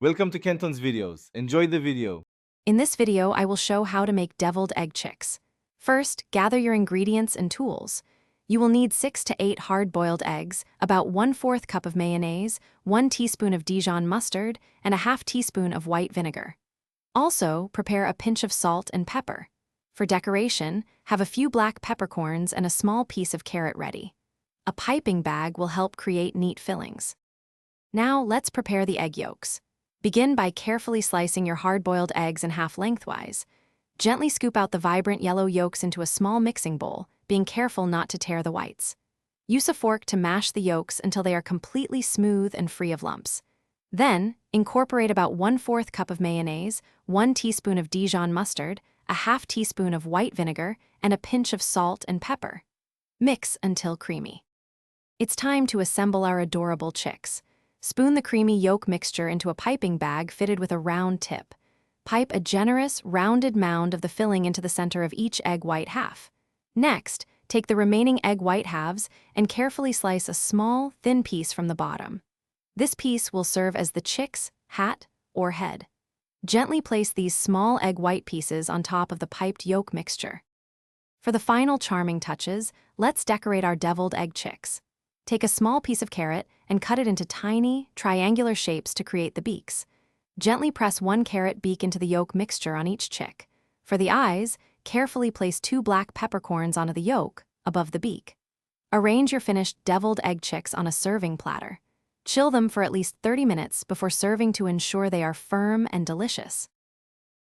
Welcome to Kenton's videos. Enjoy the video. In this video, I will show how to make deviled egg chicks. First, gather your ingredients and tools. You will need 6 to 8 hard-boiled eggs, about 1/4 cup of mayonnaise, 1 teaspoon of Dijon mustard, and a half teaspoon of white vinegar. Also, prepare a pinch of salt and pepper. For decoration, have a few black peppercorns and a small piece of carrot ready. A piping bag will help create neat fillings. Now, let's prepare the egg yolks. Begin by carefully slicing your hard-boiled eggs in half lengthwise. Gently scoop out the vibrant yellow yolks into a small mixing bowl, being careful not to tear the whites. Use a fork to mash the yolks until they are completely smooth and free of lumps. Then, incorporate about 1/4 cup of mayonnaise, 1 teaspoon of Dijon mustard, a half teaspoon of white vinegar, and a pinch of salt and pepper. Mix until creamy. It's time to assemble our adorable chicks. Spoon the creamy yolk mixture into a piping bag fitted with a round tip. Pipe a generous, rounded mound of the filling into the center of each egg white half. Next, take the remaining egg white halves and carefully slice a small, thin piece from the bottom. This piece will serve as the chick's hat or head. Gently place these small egg white pieces on top of the piped yolk mixture. For the final charming touches, let's decorate our deviled egg chicks. Take a small piece of carrot and cut it into tiny, triangular shapes to create the beaks. Gently press 1 carrot beak into the yolk mixture on each chick. For the eyes, carefully place 2 black peppercorns onto the yolk, above the beak. Arrange your finished deviled egg chicks on a serving platter. Chill them for at least 30 minutes before serving to ensure they are firm and delicious.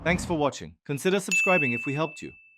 Thanks for watching. Consider subscribing if we helped you.